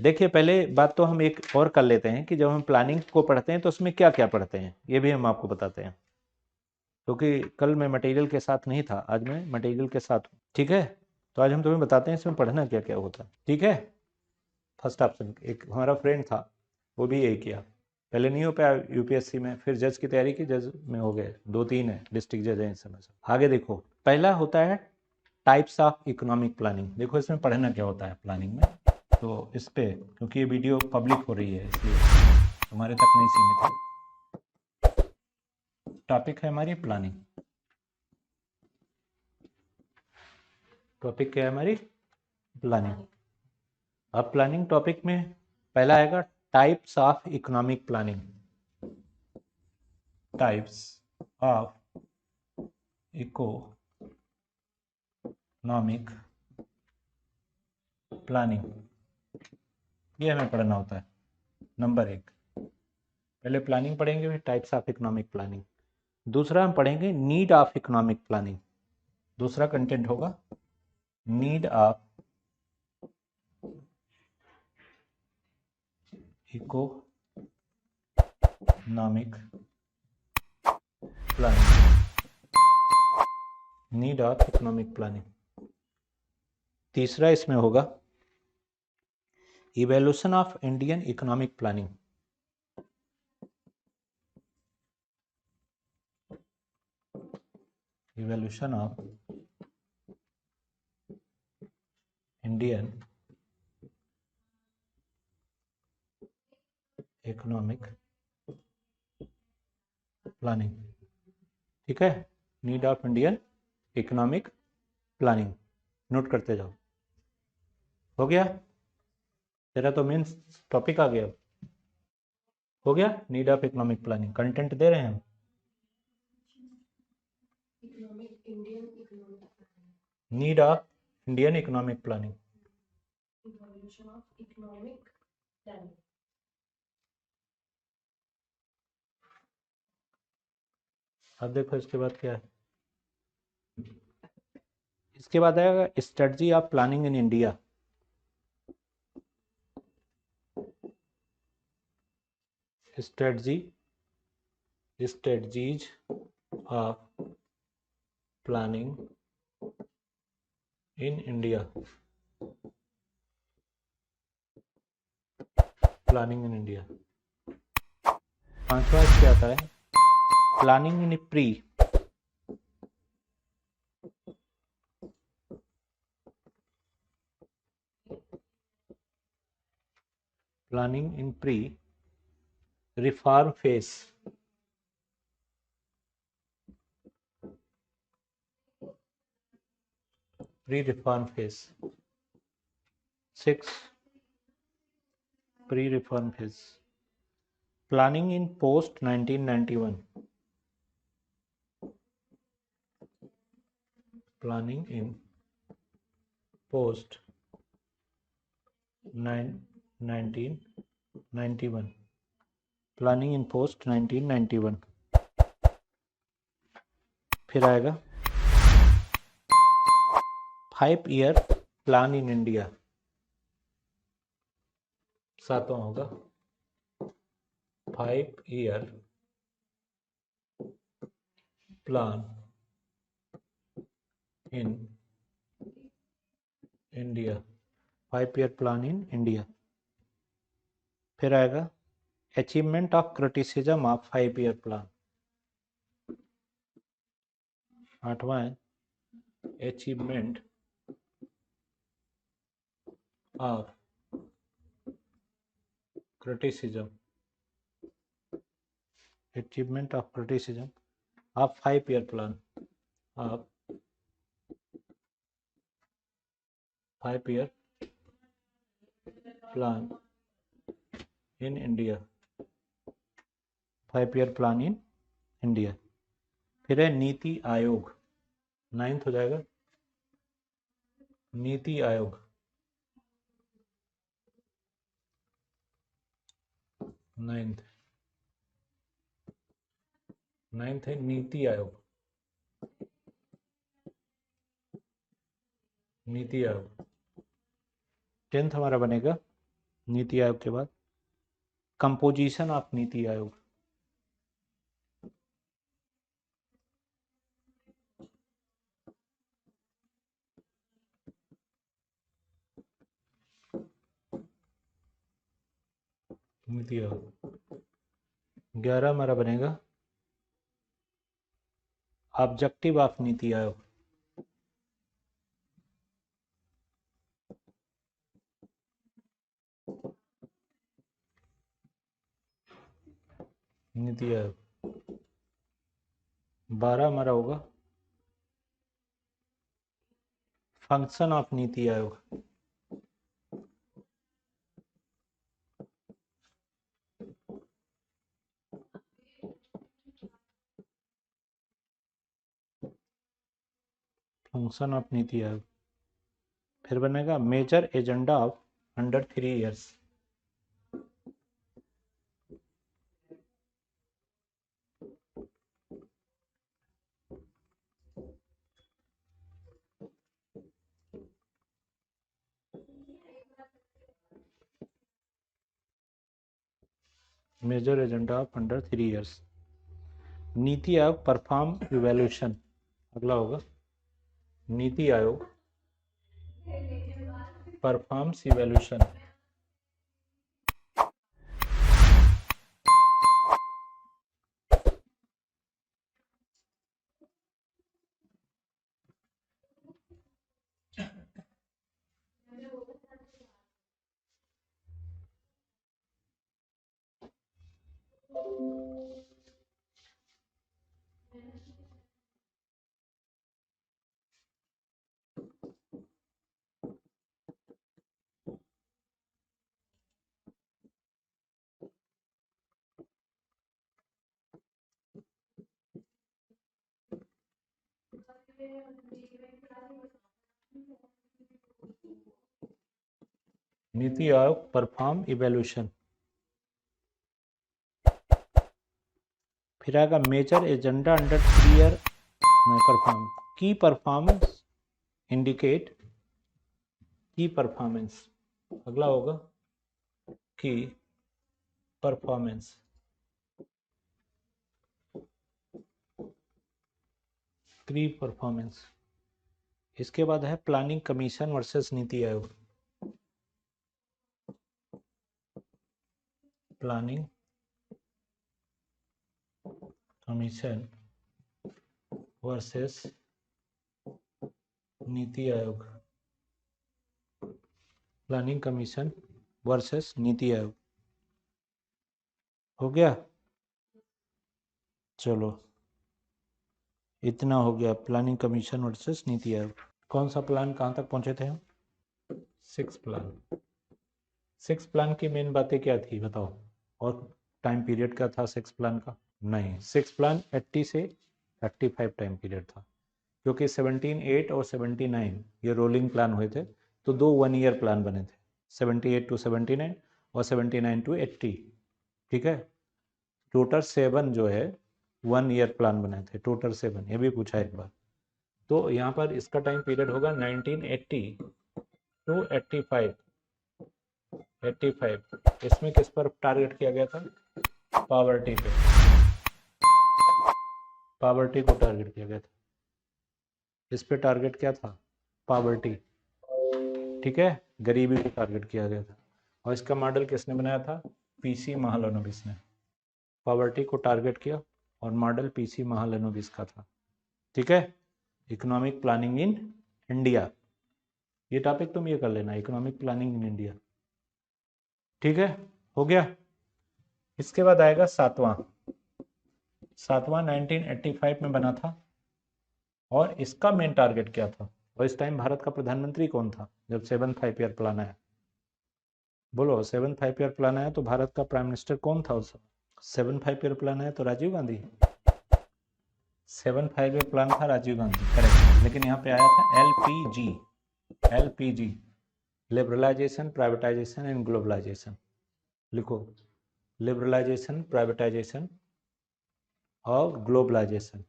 देखिए पहले बात तो हम एक और कर लेते हैं कि जब हम प्लानिंग को पढ़ते हैं तो उसमें क्या क्या पढ़ते हैं, ये भी हम आपको बताते हैं, क्योंकि कल मैं मटेरियल के साथ नहीं था, आज मैं मटेरियल के साथ हूँ। ठीक है, तो आज हम तुम्हें बताते हैं इसमें पढ़ना क्या क्या होता है। ठीक है, फर्स्ट ऑप्शन एक हमारा फ्रेंड था, वो भी यही किया, पहले नहीं हो पाया यूपीएससी में, फिर जज की तैयारी की, जज में हो गए, 2-3 है डिस्ट्रिक्ट जज है इस समय से। आगे देखो, पहला होता है टाइप्स ऑफ इकोनॉमिक प्लानिंग। देखो इसमें पढ़ना क्या होता है प्लानिंग में, तो इस पे क्योंकि ये वीडियो पब्लिक हो रही है इसलिए तुम्हारे तक नहीं सीमित है। टॉपिक है हमारी प्लानिंग, टॉपिक क्या है हमारी प्लानिंग। अब प्लानिंग टॉपिक में पहला आएगा types of economic planning. Types of economic planning, ये हमें पढ़ना होता है। नंबर 1 पहले प्लानिंग पढ़ेंगे, फिर टाइप्स ऑफ इकोनॉमिक प्लानिंग। दूसरा हम पढ़ेंगे नीड ऑफ इकोनॉमिक प्लानिंग। दूसरा कंटेंट होगा need of economic planning, need of economic planning. तीसरा इसमें होगा evolution of Indian economic planning. Evolution of Indian economic planning. ठीक है, need of Indian economic planning, note करते जाओ। हो गया, तेरा तो मेन टॉपिक आ गया। हो गया, need of economic planning content दे रहे हैं हम। Need of Indian economic planning, अब देखो इसके बाद क्या है। इसके बाद आएगा strategy of planning in India. Strategies of planning in India. Planning in India. पांचवा क्या आता है, planning in pre. Planning in pre reform phase. Pre reform phase. 6 pre reform phase. Planning in post 1991। Planning in post 1991। Planning in post 1991। फिर आएगा 5 year plan in India. 7वां होगा 5 year plan in India. 5 year plan in India. फिर आएगा achievement of criticism of 5 year plan. 8वां है achievement of criticism, achievement of criticism of 5 year plan, of 5 year plan in India। 5 year plan in India। फिर है NITI Aayog, 9th हो जाएगा NITI Aayog. 9th है NITI Aayog. NITI Aayog. 10th हमारा बनेगा नीति आयोग के बाद कंपोजिशन ऑफ नीति आयोग। नीति आयोग 11 हमारा बनेगा ऑब्जेक्टिव ऑफ नीति आयोग। नीति आयोग 12 हमारा होगा function of NITI Aayog. Function of नीति आयोग फिर बनेगा major agenda of under 3 years. Major agenda of under 3 years. NITI Aayog perform evaluation अगला होगा। NITI Aayog performs evaluation. नीति आयोग परफॉर्म इवैल्यूएशन। फिर आएगा major agenda under 3 year perform की परफॉर्मेंस इंडिकेट की परफॉर्मेंस। अगला होगा की परफॉर्मेंस। की परफॉर्मेंस। इसके बाद है planning commission versus NITI Aayog. Planning commission versus NITI Aayog. Planning commission versus NITI Aayog हो गया। चलो इतना हो गया planning commission versus NITI Aayog. कौन सा प्लान कहाँ तक पहुंचे थे हम? 6 प्लान। 6 प्लान की मेन बातें क्या थी बताओ, और टाइम पीरियड क्या था 6 प्लान का? नहीं, 6 प्लान 80 से 35 टाइम पीरियड था, क्योंकि 17, 8 और 79 ये रोलिंग प्लान हुए थे, तो 2 1 ईयर प्लान बने थे, 78 to 79 और 79 to 80। ठीक है, टोटल 7 जो है 1 ईयर प्लान बनाए थे, टोटल 7, ये भी पूछा एक बार। तो यहाँ पर इसका टाइम पीरियड होगा 1980 to 85। इसमें किस पर टारगेट किया गया था? पॉवर्टी पे, पॉवर्टी को टारगेट किया गया था। इस पे टारगेट क्या था? पॉवर्टी। ठीक है, गरीबी को टारगेट किया गया था। और इसका मॉडल किसने बनाया था? पीसी महालनोबिस ने। पॉवर्टी को टारगेट किया और मॉडल पीसी महालनोबिस का था। ठीक है, इकोनॉमिक प्लानिंग इन इंडिया, ये टॉपिक तुम ये कर लेना, इकोनॉमिक प्लानिंग इन इंडिया। ठीक है, हो गया। इसके बाद आएगा सातवां 1985 में बना था, और इसका मेन टारगेट क्या था? और इस टाइम भारत का प्रधानमंत्री कौन था जब 7 5 ईयर प्लान आया? बोलो, 7 5 ईयर प्लान आया तो भारत का प्राइम मिनिस्टर कौन था उस समय? 7 5 ईयर प्लान आया तो राजीव गांधी। 7 5 ईयर प्लान था राजीव गांधी, करेक्ट। लेकिन यहाँ पे आया था LPG, liberalisation, privatisation and globalisation. लिखो, लिबरलाइजेशन, प्राइवेटाइजेशन और ग्लोबलाइजेशन।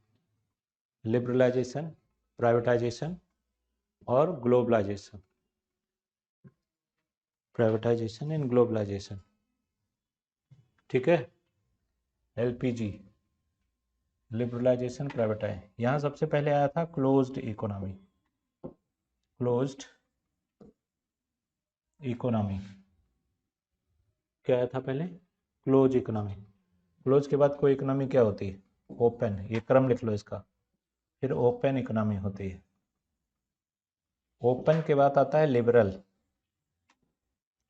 लिबरलाइजेशन, प्राइवेटाइजेशन और ग्लोबलाइजेशन। प्राइवेटाइजेशन इन ग्लोबलाइजेशन, ठीक है। LPG, liberalisation, privatise. यहाँ सबसे पहले आया था क्लोज्ड इकोनॉमी, क्लोज्ड इकोनॉमी क्या आया था पहले? Close economy. क्लोज के बाद कोई इकोनॉमी क्या होती है? ओपन, ये क्रम लिख लो इसका। फिर ओपन इकोनॉमी होती है। ओपन के बाद आता है लिबरल,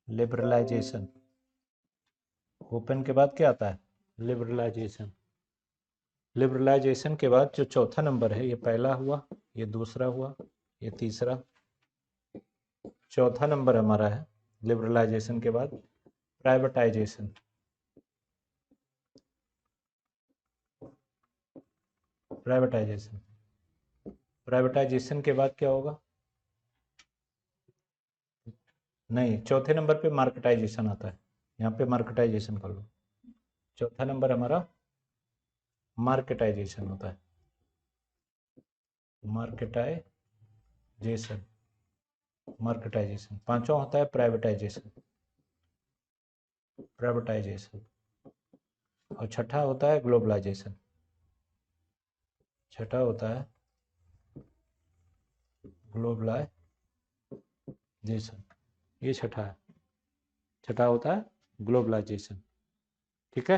लिबरलाइजेशन। ओपन के बाद क्या आता है? लिबरलाइजेशन। लिबरलाइजेशन के बाद जो चौथा नंबर है, ये पहला हुआ, ये दूसरा हुआ, ये तीसरा, चौथा नंबर हमारा है लिबरलाइजेशन के बाद प्राइवेटाइजेशन। प्राइवेटाइजेशन, प्राइवेटाइजेशन के बाद क्या होगा? नहीं, चौथे नंबर पे मार्केटाइजेशन आता है। यहाँ पे मार्केटाइजेशन कर लो। चौथा नंबर हमारा मार्केटाइजेशन होता है, मार्केटाइजेशन, मार्केटाइजेशन। पांचवा होता है प्राइवेटाइजेशन, प्राइवेटाइजेशन। और छठा होता है ग्लोबलाइजेशन, छठा होता है ग्लोबलाइजेशन। ये छठा है, छठा होता है ग्लोबलाइजेशन, ठीक है।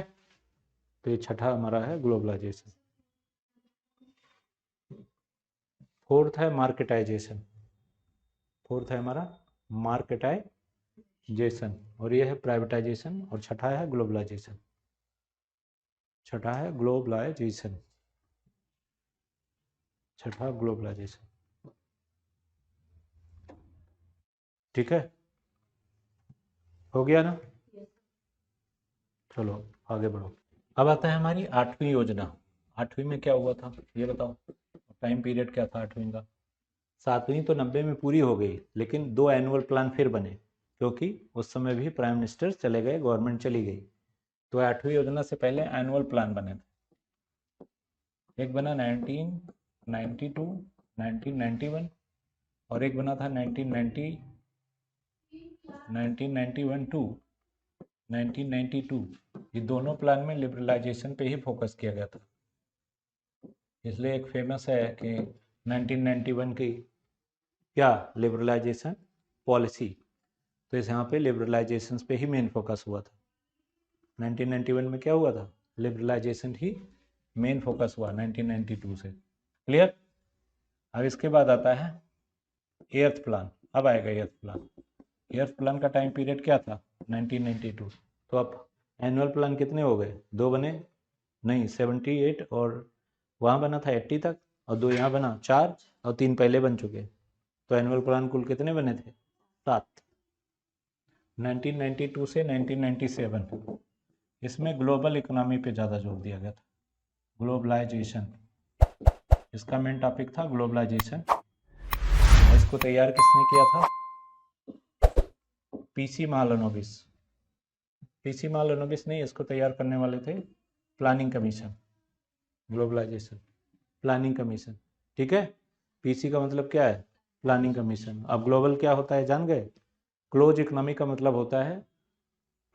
तो ये छठा हमारा है ग्लोबलाइजेशन। फोर्थ है मार्केटाइजेशन, फोर्थ है हमारा मार्केटाइजेशन, और ये है प्राइवेटाइजेशन, और छठा है ग्लोबलाइजेशन, छठा है ग्लोबलाइजेशन, छठा ग्लोबलाइजेशन, ठीक है। हो गया ना? चलो आगे बढ़ो। अब आता है हमारी 8वीं योजना। 8वीं में क्या हुआ था ये बताओ, टाइम पीरियड क्या था 8वीं का? 7वीं तो 90 में पूरी हो गई, लेकिन 2 एनुअल प्लान फिर बने, क्योंकि उस समय भी प्राइम मिनिस्टर चले गए, गवर्नमेंट चली गई। तो 8वीं योजना से पहले एनुअल प्लान बने थे। एक बना 1992, 1991, और एक बना था 1991 टू 1992। ये दोनों प्लान में लिबरलाइजेशन पे ही फोकस किया गया था। इसलिए एक फेमस है कि 1991 की क्या लिबरलाइजेशन पॉलिसी, तो इस यहाँ पे लिबरलाइजेशन पे ही मेन फोकस हुआ था। 1991 में क्या हुआ था? लिबरलाइजेशन ही मेन फोकस हुआ 1992 से। क्लियर? अब इसके बाद आता है एर्थ प्लान। अब आएगा एर्थ प्लान। एर्थ प्लान का टाइम पीरियड क्या था? 1992। तो अब एनुअल प्लान कितने हो गए? 2 बने? नहीं, 78, और वहाँ बना था 80 तक, और 2 यहाँ बना, 4, और 3 पहले बन चुके। तो एनुअल प्लान कुल कितने बने थे? 7। 1992 से 1997 इसमें ग्लोबल इकोनॉमी पे ज़्यादा जोर दिया गया था, ग्लोबलाइजेशन। इसका मेन टॉपिक था ग्लोबलाइजेशन। इसको तैयार किसने किया था? पीसी महालनोबिस। पीसी महालनोबिस नहीं, इसको तैयार करने वाले थे planning commission, globalization planning commission, ठीक है। पीसी का मतलब क्या है? Planning commission. अब ग्लोबल क्या होता है जान गए? क्लोज इकोनॉमी का मतलब होता है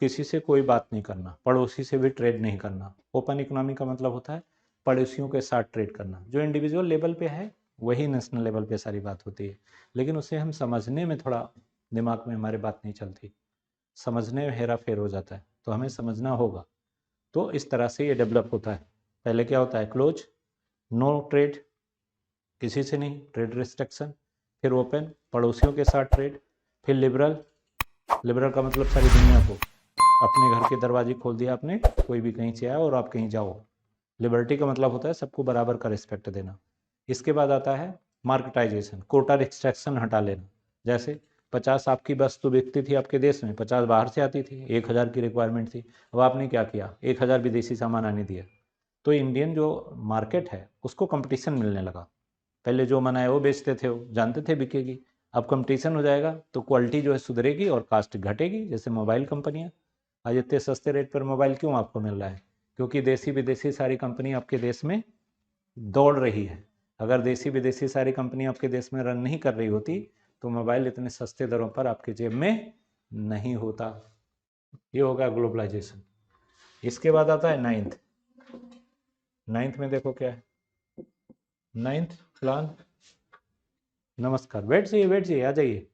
किसी से कोई बात नहीं करना, पड़ोसी से भी ट्रेड नहीं करना। ओपन इकोनॉमी का मतलब होता है पड़ोसियों के साथ ट्रेड करना। जो इंडिविजुअल लेवल पे है वही नेशनल लेवल पे सारी बात होती है, लेकिन उसे हम समझने में थोड़ा दिमाग में हमारे बात नहीं चलती, समझने में हेरा फेर हो जाता है, तो हमें समझना होगा। तो इस तरह से ये डेवलप होता है। पहले क्या होता है? क्लोज, नो ट्रेड, किसी से नहीं, ट्रेड रिस्ट्रिक्शन। फिर ओपन, पड़ोसियों के साथ ट्रेड। फिर लिबरल, लिबरल का मतलब सारी दुनिया को, अपने घर के दरवाजे खोल दिया आपने, कोई भी कहीं से आया और आप कहीं जाओ। लिबर्टी का मतलब होता है सबको बराबर का रिस्पेक्ट देना। इसके बाद आता है मार्केटाइजेशन, कोटा रिस्ट्रिक्शन हटा लेना। जैसे 50 आपकी वस्तु बिकती थी आपके देश में, 50 बाहर से आती थी, 1000 की रिक्वायरमेंट थी। अब आपने क्या किया? 1000 विदेशी सामान आने दिया। तो इंडियन जो मार्केट है उसको कंपटीशन मिलने लगा। पहले जो मना है वो बेचते थे, वो जानते थे बिकेगी। अब कंपटीशन हो जाएगा तो क्वालिटी जो है सुधरेगी और कास्ट घटेगी। जैसे मोबाइल कंपनियां, आज इतने सस्ते रेट पर मोबाइल क्यों आपको मिल रहा है? क्योंकि देसी विदेशी सारी कंपनी आपके देश में दौड़ रही है। अगर देसी विदेशी सारी कंपनी आपके देश में रन नहीं कर रही होती तो मोबाइल इतने सस्ते दरों पर आपके जेब में नहीं होता। ये होगा ग्लोबलाइजेशन। इसके बाद आता है नाइन्थ। नाइन्थ में देखो क्या है, नाइन्थ प्लान। नमस्कार, बैठ जाइए आ जाइए।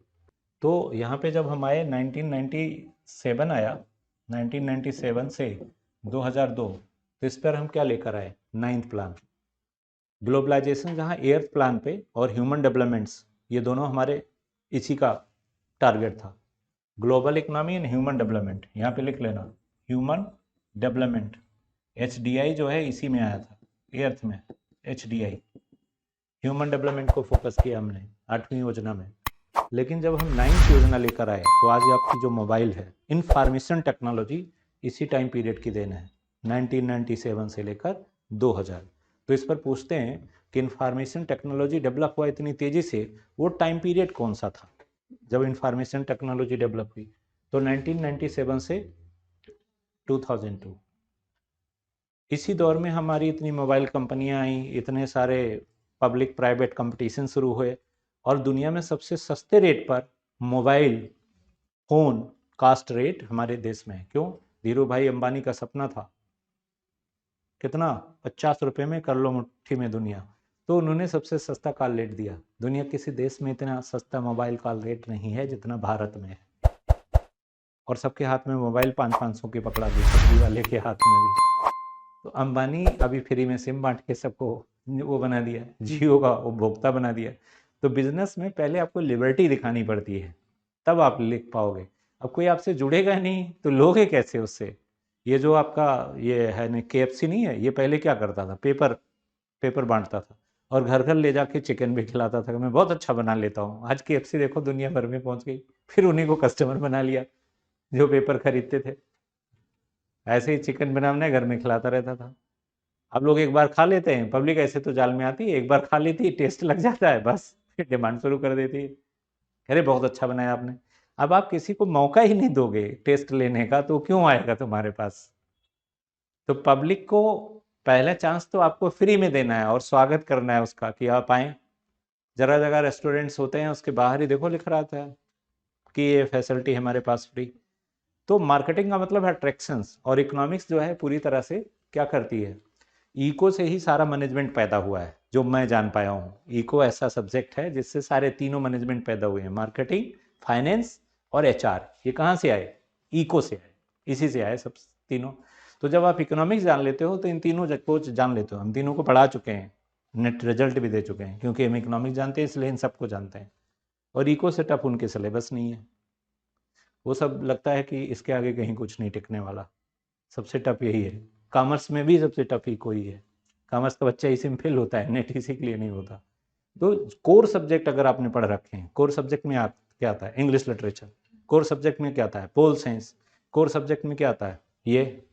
तो यहाँ पे जब हम आए 1997 आया, 1997 से 2002, तो इस पर हम क्या लेकर आए, नाइन्थ प्लान ग्लोबलाइजेशन, जहाँ एर्थ प्लान पे और ह्यूमन डेवलपमेंट्स, ये दोनों हमारे इसी का टारगेट था। Global economy and human development, यहाँ पे लिख लेना ह्यूमन डेवलपमेंट, HDI जो है इसी में आया था, एर्थ में HDI, ह्यूमन डेवलपमेंट को फोकस किया हमने 8वीं योजना में। लेकिन जब हम 9th योजना लेकर आए तो आज आपकी जो मोबाइल है, इंफॉर्मेशन टेक्नोलॉजी इसी टाइम पीरियड की देन है, 1997 से लेकर 2000। तो इस पर पूछते हैं कि इंफॉर्मेशन टेक्नोलॉजी डेवलप हुआ इतनी तेज़ी से, वो टाइम पीरियड कौन सा था जब इंफॉर्मेशन टेक्नोलॉजी डेवलप हुई? तो 1997 से 2002। इसी दौर में हमारी इतनी मोबाइल कंपनियां आई, इतने सारे पब्लिक प्राइवेट कंपटीशन शुरू हुए, और दुनिया में सबसे सस्ते रेट पर मोबाइल फोन कास्ट रेट हमारे देश में है। क्यों? धीरू भाई अंबानी का सपना था कितना, 50 रुपये में कर लो मुट्ठी में दुनिया। तो उन्होंने सबसे सस्ता कॉल रेट दिया। दुनिया किसी देश में इतना सस्ता मोबाइल कॉल रेट नहीं है जितना भारत में है, और सबके हाथ में मोबाइल 500 की पकड़ा दी, सब्जी वाले के हाथ में भी। तो अंबानी अभी फ्री में सिम बांट के सबको वो बना दिया, जियो का उपभोक्ता बना दिया। तो बिजनेस में पहले आपको लिबर्टी दिखानी पड़ती है, तब आप लिख पाओगे। अब कोई आपसे जुड़ेगा नहीं तो लोगे कैसे उससे? ये जो आपका ये है ना KFC नहीं है, ये पहले क्या करता था, पेपर बांटता था और घर घर ले जाके चिकन भी खिलाता था कि मैं बहुत अच्छा बना लेता हूँ। आज KFC देखो दुनिया भर में पहुंच गई, फिर उन्हीं को कस्टमर बना लिया जो पेपर खरीदते थे। ऐसे ही चिकन बनाने घर में खिलाता रहता था। अब लोग एक बार खा लेते हैं, पब्लिक ऐसे तो जाल में आती है, एक बार खा लेती है, टेस्ट लग जाता है, बस फिर डिमांड शुरू कर देती है, अरे बहुत अच्छा बनाया आपने। अब आप किसी को मौका ही नहीं दोगे टेस्ट लेने का तो क्यों आएगा तुम्हारे पास? तो पब्लिक को पहला चांस तो आपको फ्री में देना है और स्वागत करना है उसका कि आप आए। जगह जगह रेस्टोरेंट्स होते हैं, उसके बाहर ही देखो लिख रहा था कि ये फैसिलिटी हमारे पास फ्री। तो मार्केटिंग का मतलब है अट्रैक्शंस, और इकोनॉमिक्स जो है पूरी तरह से क्या करती है, इको से ही सारा मैनेजमेंट पैदा हुआ है जो मैं जान पाया हूँ। इको ऐसा सब्जेक्ट है जिससे सारे तीनों मैनेजमेंट पैदा हुए हैं, मार्केटिंग, फाइनेंस और HR। ये कहाँ से आए? इको से आए, इसी से आए सब तीनों। तो जब आप इकोनॉमिक्स जान लेते हो तो इन तीनों को जान लेते हो। हम तीनों को पढ़ा चुके हैं, नेट रिजल्ट भी दे चुके हैं, क्योंकि हम इकोनॉमिक्स जानते हैं इसलिए इन सबको जानते हैं। और इको से टफ उनके सिलेबस नहीं है, वो सब लगता है कि इसके आगे कहीं कुछ नहीं टिकने वाला, सबसे टफ यही है। कॉमर्स में भी सबसे टफ ही कोई है, कॉमर्स का बच्चा इसी में फेल होता है, नेट इसी के लिए नहीं होता। तो कोर सब्जेक्ट अगर आपने पढ़ रखे हैं, कोर सब्जेक्ट में क्या आता है, इंग्लिश लिटरेचर। कोर सब्जेक्ट में क्या आता है, पोल साइंस। कोर सब्जेक्ट में क्या आता है, ये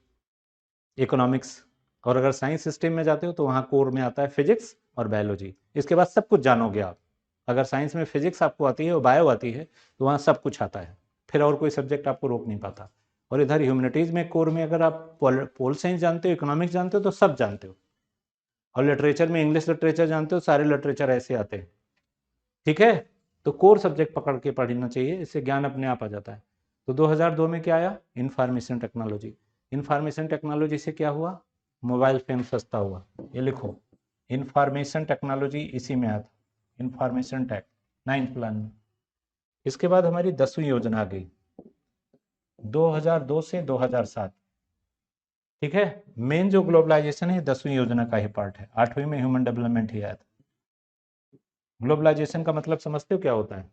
इकोनॉमिक्स। और अगर साइंस सिस्टम में जाते हो तो वहाँ कोर में आता है फिजिक्स और बायोलॉजी। इसके बाद सब कुछ जानोगे आप। अगर साइंस में फिजिक्स आपको आती है और बायो आती है तो वहाँ सब कुछ आता है, फिर और कोई सब्जेक्ट आपको रोक नहीं पाता। और इधर ह्यूमैनिटीज़ में कोर में अगर आप पोल साइंस जानते हो, इकोनॉमिक्स जानते हो तो सब जानते हो। और लिटरेचर में इंग्लिश लिटरेचर जानते हो, सारे लिटरेचर ऐसे आते हैं, ठीक है। तो कोर सब्जेक्ट पकड़ के पढ़ना चाहिए, इससे ज्ञान अपने आप आ जाता है। तो 2002 में क्या आया, इंफॉर्मेशन टेक्नोलॉजी। इंफॉर्मेशन टेक्नोलॉजी से क्या हुआ, मोबाइल फोन सस्ता हुआ। ये लिखो, इंफॉर्मेशन टेक्नोलॉजी इसी में आता, इंफॉर्मेशन टेक 9th प्लान में। इसके बाद हमारी 10वीं योजना आ गई 2002 से 2007, ठीक है। मेन जो ग्लोबलाइजेशन है 10वीं योजना का ही पार्ट है, 8वीं में ह्यूमन डेवलपमेंट ही आया था। ग्लोबलाइजेशन का मतलब समझते हो क्या होता है?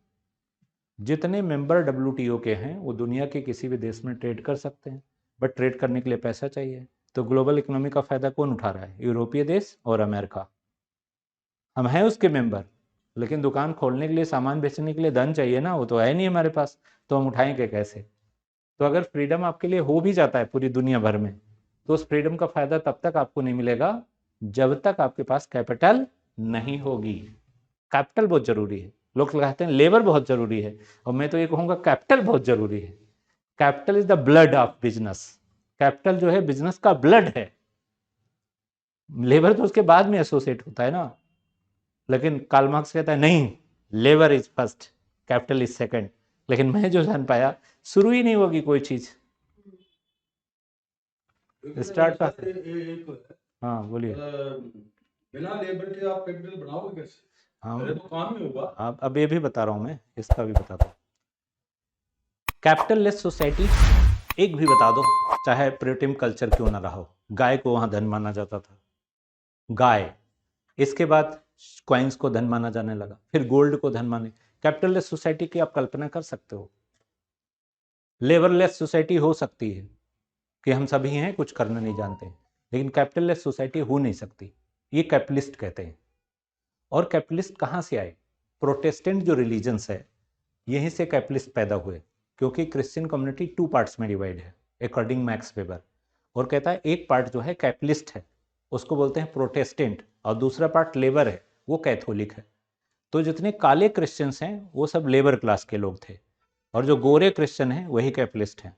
जितने मेंबर WTO के हैं वो दुनिया के किसी भी देश में ट्रेड कर सकते हैं, बट ट्रेड करने के लिए पैसा चाहिए। तो ग्लोबल इकोनॉमी का फायदा कौन उठा रहा है? यूरोपीय देश और अमेरिका। हम हैं उसके मेंबर, लेकिन दुकान खोलने के लिए, सामान बेचने के लिए धन चाहिए ना, वो तो है नहीं हमारे पास, तो हम उठाएंगे कैसे? तो अगर फ्रीडम आपके लिए हो भी जाता है पूरी दुनिया भर में, तो उस फ्रीडम का फायदा तब तक आपको नहीं मिलेगा जब तक आपके पास कैपिटल नहीं होगी। कैपिटल बहुत जरूरी है। लोग कहते हैं लेबर बहुत जरूरी है, और मैं तो ये कहूंगा कैपिटल बहुत जरूरी है। Capital is the blood of business. Capital जो है बिजनेस का ब्लड है। लेबर तो उसके बाद में एसोसिएट होता है ना, लेकिन कार्ल मार्क्स कहता है नहीं, labour is first, capital is second. लेकिन मैं जो जान पाया, शुरू ही नहीं होगी कोई चीज, स्टार्ट का। हाँ बोलिए। बिना लेबर के आप कैपिटल बनाओगे कैसे? हाँ पहले तो काम ही होगा। अब ये भी बता रहा हूँ मैं, इसका भी बताता हूँ। कैपिटल लेस सोसाइटी एक भी बता दो, चाहे प्रिमिटिव कल्चर क्यों ना रहा हो, गाय को वहां धन माना जाता था, गाय। इसके बाद कॉइन्स को धन माना जाने लगा, फिर गोल्ड को धन माने। कैपिटललेस सोसाइटी की आप कल्पना कर सकते हो? लेबरलेस सोसाइटी हो सकती है कि हम सभी हैं, कुछ करना नहीं जानते, लेकिन कैपिटललेस सोसाइटी हो नहीं सकती। ये कैपिटलिस्ट कहते हैं। और कैपिटलिस्ट कहाँ से आए? प्रोटेस्टेंट जो रिलीजन्स है, यहीं से कैपिटलिस्ट पैदा हुए, क्योंकि क्रिश्चियन कम्युनिटी 2 पार्ट्स में डिवाइड है अकॉर्डिंग मैक्स वेबर। और कहता है एक पार्ट जो है कैपिटलिस्ट है, उसको बोलते हैं प्रोटेस्टेंट, और दूसरा पार्ट लेबर है, वो कैथोलिक है। तो जितने काले क्रिश्चियंस हैं वो सब लेबर क्लास के लोग थे, और जो गोरे क्रिश्चियन हैं वही कैपिटलिस्ट हैं।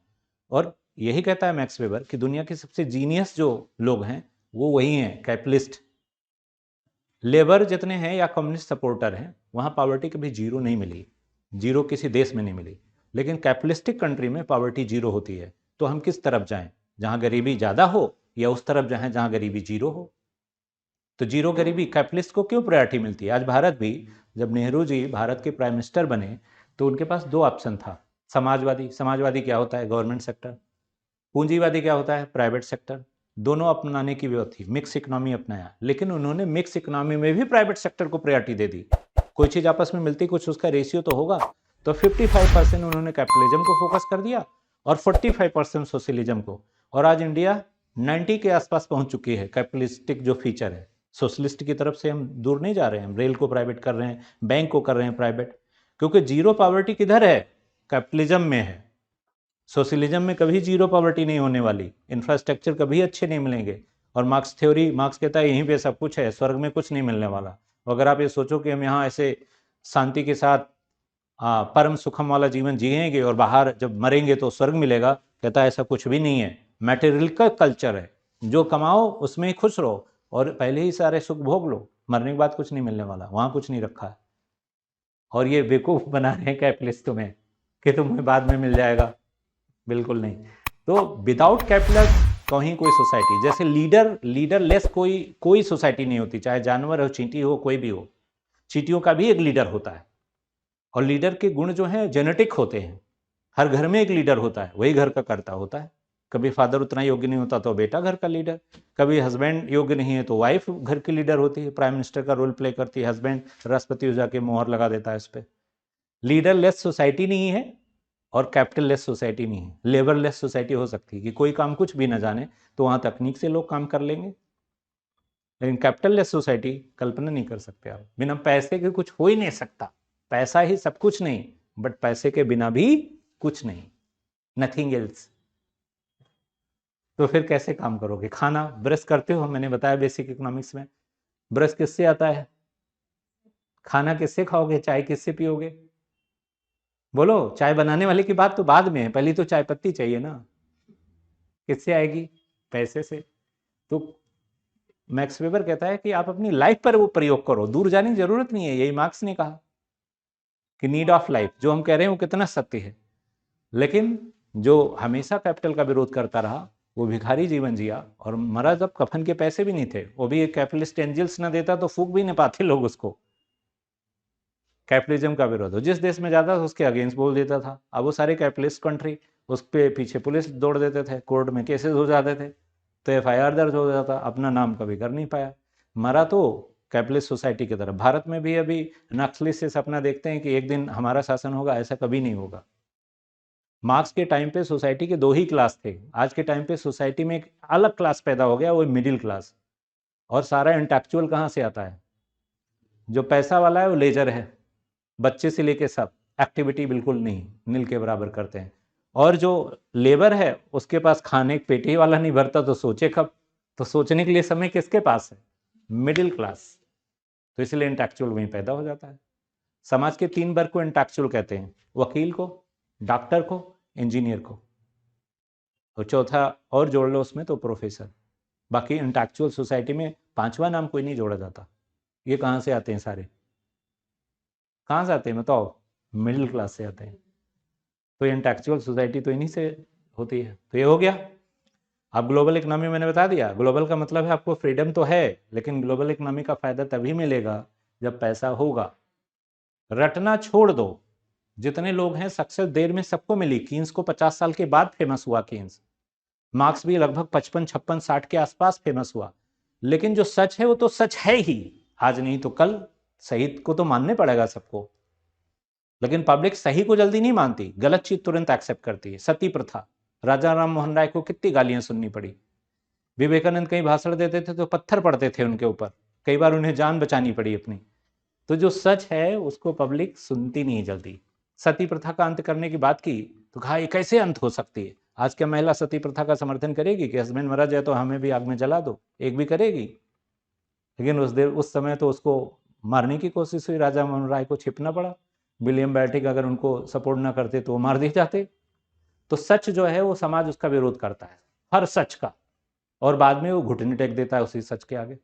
और यही कहता है मैक्स वेबर कि दुनिया के सबसे जीनियस जो लोग हैं वो वही हैं, कैपिटलिस्ट। लेबर जितने हैं या कम्युनिस्ट सपोर्टर हैं, वहाँ पॉवर्टी कभी जीरो नहीं मिली, जीरो किसी देश में नहीं मिली। लेकिन कैपिटलिस्टिक कंट्री में पॉवर्टी जीरो होती है। तो हम किस तरफ जाएं, जहाँ गरीबी ज़्यादा हो, या उस तरफ जाएं जहाँ गरीबी जीरो हो? तो जीरो गरीबी कैपिटलिस्ट को क्यों प्रायोरिटी मिलती है? आज भारत भी, जब नेहरू जी भारत के प्राइम मिनिस्टर बने, तो उनके पास 2 ऑप्शन था। समाजवादी, समाजवादी क्या होता है? Government sector. पूंजीवादी क्या होता है? Private sector. दोनों अपनाने की व्यवस्था थी, मिक्स इकोनॉमी अपनाया, लेकिन उन्होंने मिक्स इकोनॉमी में भी प्राइवेट सेक्टर को प्रायोरिटी दे दी। कोई चीज आपस में मिलती, कुछ उसका रेशियो तो होगा। तो 55% उन्होंने कैपिटलिज्म को फोकस कर दिया और 45% सोशलिज्म को। और आज इंडिया 90 के आसपास पहुंच चुकी है। कैपिटलिस्टिक जो फीचर है, सोशलिस्ट की तरफ से हम दूर नहीं जा रहे हैं। हम रेल को प्राइवेट कर रहे हैं, बैंक को कर रहे हैं प्राइवेट, क्योंकि जीरो पॉवर्टी किधर है? कैपिटलिज्म में है। सोशलिज्म में कभी जीरो पॉवर्टी नहीं होने वाली, इंफ्रास्ट्रक्चर कभी अच्छे नहीं मिलेंगे। और मार्क्स थ्योरी, मार्क्स कहता है यहीं पे सब कुछ है, स्वर्ग में कुछ नहीं मिलने वाला। अगर आप ये सोचो कि हम यहाँ ऐसे शांति के साथ परम सुखम वाला जीवन जिएंगे और बाहर जब मरेंगे तो स्वर्ग मिलेगा, कहता है ऐसा कुछ भी नहीं है। मैटेरियल का कल्चर है, जो कमाओ उसमें ही खुश रहो और पहले ही सारे सुख भोग लो, मरने के बाद कुछ नहीं मिलने वाला, वहां कुछ नहीं रखा है। और ये बेवकूफ बना रहे हैं कैपिटलिस्ट तुम्हें कि तुम्हें बाद में मिल जाएगा, बिल्कुल नहीं। तो विदाउट कैपिटल कहीं कोई सोसाइटी, जैसे लीडर लेस कोई सोसाइटी नहीं होती, चाहे जानवर हो, चींटी हो, कोई भी हो। चींटियों का भी एक लीडर होता है, और लीडर के गुण जो हैं जेनेटिक होते हैं। हर घर में एक लीडर होता है, वही घर का कर्ता होता है। कभी फादर उतना योग्य नहीं होता तो बेटा घर का लीडर, कभी हस्बैंड योग्य नहीं है तो वाइफ घर की लीडर होती है, प्राइम मिनिस्टर का रोल प्ले करती है, हस्बैंड राष्ट्रपति हो जाके मोहर लगा देता है इस पर। लीडर लेस सोसाइटी नहीं है और कैपिटल लेस सोसाइटी नहीं है। लेबर लेस सोसाइटी हो सकती है कि कोई काम कुछ भी ना जाने तो वहां तकनीक से लोग काम कर लेंगे, लेकिन कैपिटल लेस सोसाइटी कल्पना नहीं कर सकते आप। बिना पैसे के कुछ हो ही नहीं सकता। पैसा ही सब कुछ नहीं, बट पैसे के बिना भी कुछ नहीं, नथिंग एल्स। तो फिर कैसे काम करोगे? खाना ब्रश करते हो, मैंने बताया बेसिक इकोनॉमिक्स में, ब्रश किससे आता है? खाना किससे खाओगे? चाय किससे पियोगे? बोलो, चाय बनाने वाले की बात तो बाद में है, पहले तो चाय पत्ती चाहिए ना। किससे आएगी? पैसे से। तो मैक्स वेबर कहता है कि आप अपनी लाइफ पर वो प्रयोग करो, दूर जाने की जरूरत नहीं है। यही मार्क्स ने कहा कि नीड ऑफ लाइफ, जो हम कह रहे हैं वो कितना सत्य है। लेकिन जो हमेशा कैपिटल का विरोध करता रहा, वो भिखारी जीवन जिया और मरा जब कफन के पैसे भी नहीं थे, वो भी एक कैपिटलिस्ट एंजल्स ना देता तो फूक भी नहीं पाते लोग उसको। कैपिटलिज्म का विरोध हो जिस देश में जाता था उसके अगेंस्ट बोल देता था। अब वो सारे कैपिटलिस्ट कंट्री, उस पे पीछे पुलिस दौड़ देते थे, कोर्ट में केसेस हो जाते थे, तो एफआईआर दर्ज हो जाता, अपना नाम कभी कर नहीं पाया। मरा तो कैपिटलिस्ट सोसाइटी की तरफ। भारत में भी अभी नक्सली से सपना देखते हैं कि एक दिन हमारा शासन होगा, ऐसा कभी नहीं होगा। मार्क्स के टाइम पे सोसाइटी के 2 ही क्लास थे, आज के टाइम पे सोसाइटी में एक अलग क्लास पैदा हो गया, वो मिडिल क्लास। और सारा इंटेलेक्चुअल कहाँ से आता है? जो पैसा वाला है वो लेजर है, बच्चे से लेके सब एक्टिविटी बिल्कुल नहीं, नील के बराबर करते हैं। और जो लेबर है उसके पास खाने पेटी वाला नहीं भरता तो सोचे कब? तो सोचने के लिए समय किसके पास है? Middle class. तो इसलिए इंटेलेक्चुअल वहीं पैदा हो जाता है। समाज के 3 वर्ग को इंटेलेक्चुअल कहते हैं, वकील को, डॉक्टर को, इंजीनियर को, और चौथा और जोड़ लो उसमें तो प्रोफेसर। बाकी इंटेलेक्चुअल सोसाइटी में 5वां नाम कोई नहीं जोड़ा जाता। ये कहाँ से आते हैं सारे? कहाँ से आते हैं बताओ? मिडिल क्लास से आते हैं। तो इंटेलेक्चुअल सोसाइटी तो इन्हीं से होती है। तो ये हो गया। अब ग्लोबल इकोनॉमी मैंने बता दिया। ग्लोबल का मतलब है आपको फ्रीडम तो है, लेकिन ग्लोबल इकोनॉमी का फायदा तभी मिलेगा जब पैसा होगा। रटना छोड़ दो। जितने लोग हैं सक्सेस देर में सबको मिली। कीन्स को 50 साल के बाद फेमस हुआ कीन्स। मार्क्स भी लगभग 55, 56, 60 के आसपास फेमस हुआ। लेकिन जो सच है वो तो सच है ही, आज नहीं तो कल। सही को तो मानने पड़ेगा सबको, लेकिन पब्लिक सही को जल्दी नहीं मानती, गलत चीज तुरंत एक्सेप्ट करती है। सती प्रथा, राजा राम मोहन राय को कितनी गालियां सुननी पड़ी। विवेकानंद कहीं भाषण देते थे तो पत्थर पड़ते थे उनके ऊपर, कई बार उन्हें जान बचानी पड़ी अपनी। तो जो सच है उसको पब्लिक सुनती नहीं जल्दी। सती प्रथा का अंत करने की बात की तो कहा ये कैसे अंत हो सकती है। आज क्या महिला सती प्रथा का समर्थन करेगी कि हस्बैंड मरा जाए तो हमें भी आग में जला दो? एक भी करेगी? लेकिन उस समय तो उसको मारने की कोशिश हुई, राजा मोहन राय को छिपना पड़ा। विलियम बैटिक अगर उनको सपोर्ट ना करते तो वो मार दिए जाते। तो सच जो है वो समाज उसका विरोध करता है, हर सच का, और बाद में वो घुटने टेक देता है उसी सच के आगे।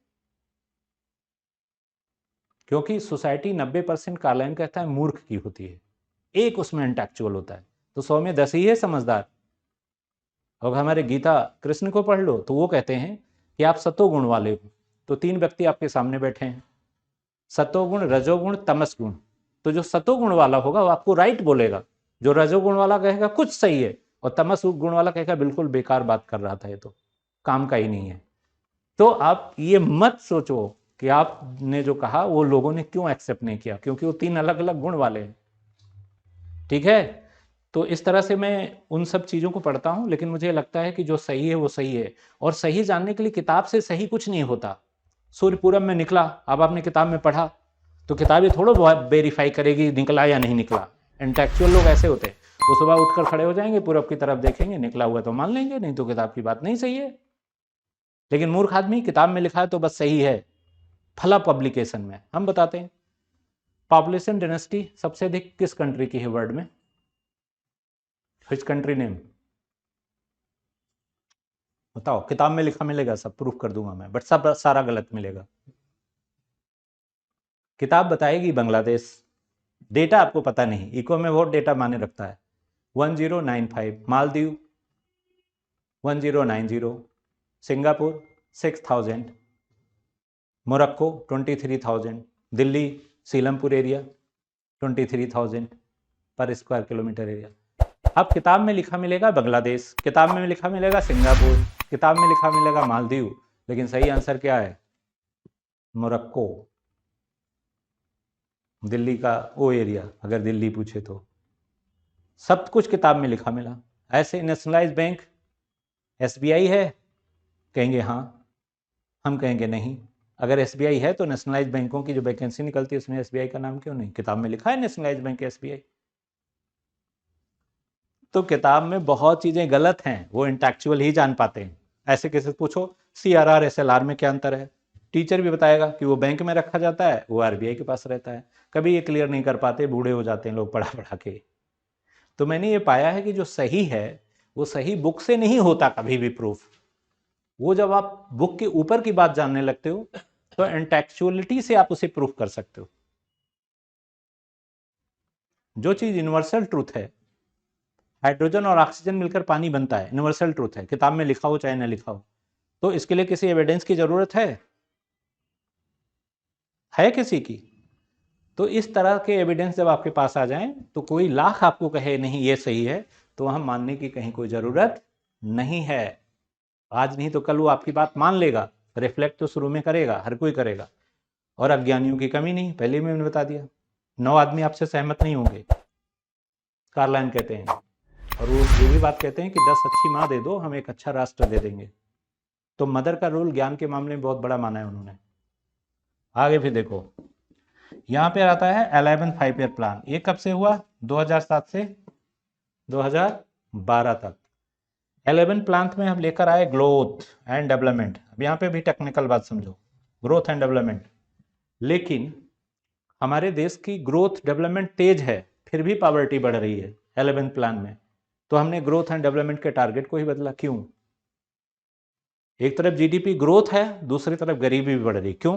क्योंकि सोसाइटी 90% कालायन कहता है मूर्ख की होती है, एक उसमें इंटेलेक्चुअल होता है। तो 100 में 10 ही है समझदार। और हमारे गीता कृष्ण को पढ़ लो तो वो कहते हैं कि आप सतोगुण वाले हो। तो 3 व्यक्ति आपके सामने बैठे हैं, सतोगुण, रजोगुण, तमस गुण। तो जो सतोगुण वाला होगा वो आपको राइट बोलेगा, जो रजोगुण वाला कहेगा कुछ सही है, और तमस गुण वाला कहेगा बिल्कुल बेकार बात कर रहा था, ये तो काम का ही नहीं है। तो आप ये मत सोचो कि आपने जो कहा वो लोगों ने क्यों एक्सेप्ट नहीं किया, क्योंकि वो 3 अलग अलग गुण वाले हैं। ठीक है। तो इस तरह से मैं उन सब चीज़ों को पढ़ता हूँ, लेकिन मुझे लगता है कि जो सही है वो सही है। और सही जानने के लिए किताब से सही कुछ नहीं होता। सूर्यपुरम में निकला, अब आपने किताब में पढ़ा तो किताब ये थोड़ा वेरीफाई करेगी निकला या नहीं निकला। इंटेलेक्चुअल लोग ऐसे होते हैं, वो सुबह उठकर खड़े हो जाएंगे, पूरब की तरफ देखेंगे, निकला हुआ तो मान लेंगे, नहीं तो किताब की बात नहीं सही है। लेकिन मूर्ख आदमी किताब में लिखा है तो बस सही है। फला पब्लिकेशन में हम बताते हैं पॉपुलेशन डेंसिटी सबसे अधिक किस कंट्री की है वर्ल्ड में? विच कंट्री नेम बताओ। किताब में लिखा मिलेगा, सब प्रूफ कर दूंगा मैं, बट सब सारा गलत मिलेगा। किताब बताएगी बांग्लादेश। डेटा आपको पता नहीं, इको में बहुत डेटा माने रखता है। 1095, Maldives 1090, Singapore 6000, Morocco 23,000, Delhi Seelampur area 23,000 पर स्क्वायर किलोमीटर एरिया। अब किताब में लिखा मिलेगा बांग्लादेश, किताब में लिखा मिलेगा सिंगापुर, किताब में लिखा मिलेगा मालदीव, लेकिन सही आंसर क्या है? मोरक्को। दिल्ली का वो एरिया, अगर दिल्ली पूछे तो सब कुछ किताब में लिखा मिला। ऐसे नेशनलाइज बैंक एसबीआई है, कहेंगे हाँ, हम कहेंगे नहीं। अगर एसबीआई है तो नेशनलाइज बैंकों की जो वैकेंसी निकलती है उसमें एसबीआई का नाम क्यों नहीं? किताब में लिखा है नेशनलाइज बैंक एसबीआई। तो किताब में बहुत चीजें गलत हैं, वो इंटेलेक्चुअल ही जान पाते हैं। ऐसे कैसे पूछो सीआरआर एसएलआर में क्या अंतर है, टीचर भी बताएगा कि वो बैंक में रखा जाता है, वो आरबीआई के पास रहता है। कभी ये क्लियर नहीं कर पाते, बूढ़े हो जाते हैं लोग पढ़ा पढ़ा के। तो मैंने ये पाया है कि जो सही है वो सही बुक से नहीं होता कभी भी प्रूफ। वो जब आप बुक के ऊपर की बात जानने लगते हो तो इंटेलेक्चुअलिटी से आप उसे प्रूफ कर सकते हो। जो चीज यूनिवर्सल ट्रूथ है, हाइड्रोजन और ऑक्सीजन मिलकर पानी बनता है, यूनिवर्सल ट्रूथ है, किताब में लिखा हो चाहे ना लिखा हो, तो इसके लिए किसी एविडेंस की जरूरत है किसी की? तो इस तरह के एविडेंस जब आपके पास आ जाएं तो कोई लाख आपको कहे नहीं ये सही है, तो हम मानने की कहीं कोई जरूरत नहीं है। आज नहीं तो कल वो आपकी बात मान लेगा, रिफ्लेक्ट तो शुरू में करेगा, हर कोई करेगा। और अज्ञानियों की कमी नहीं, पहले भी मैंने बता दिया। 9 आदमी आपसे सहमत नहीं होंगे, कार्लाइन कहते हैं। और वो ये भी बात कहते हैं कि 10 अच्छी माँ दे दो, हम एक अच्छा राष्ट्र दे देंगे। तो मदर का रोल ज्ञान के मामले में बहुत बड़ा माना है उन्होंने। आगे फिर देखो, यहाँ पे आता है 11 5 ईयर प्लान। ये कब से हुआ? 2007 से 2012 तक। 11 प्लान में हम लेकर आए ग्रोथ एंड डेवलपमेंट। अब यहाँ पे भी टेक्निकल बात समझो, ग्रोथ एंड डेवलपमेंट। लेकिन हमारे देश की ग्रोथ डेवलपमेंट तेज है, फिर भी पॉवर्टी बढ़ रही है 11 प्लान में। तो हमने ग्रोथ एंड डेवलपमेंट के टारगेट को ही बदला। क्यों? एक तरफ जीडीपी ग्रोथ है, दूसरी तरफ गरीबी भी बढ़ रही। क्यों?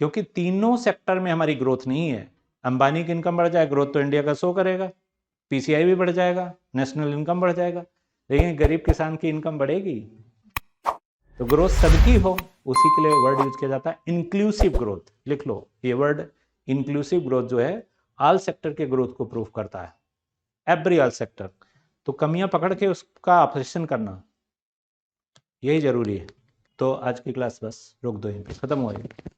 क्योंकि तीनों सेक्टर में हमारी ग्रोथ नहीं है। अंबानी की इनकम बढ़ जाए, ग्रोथ तो इंडिया का शो करेगा। पीसीआई भी बढ़ जाएगा, नेशनल इनकम बढ़ जाएगा, लेकिन गरीब किसान की इनकम बढ़ेगी? तो ग्रोथ सबकी हो, उसी के लिए वर्ड यूज किया जाता है इंक्लूसिव ग्रोथ। लिख लो ये वर्ड, इंक्लूसिव ग्रोथ जो है ऑल सेक्टर के ग्रोथ को प्रूव करता है, एवरी ऑल सेक्टर। तो कमियां पकड़ के उसका ऑपरेशन करना यही जरूरी है। तो आज की क्लास बस रोक दो, यहीं पे खत्म हो गई।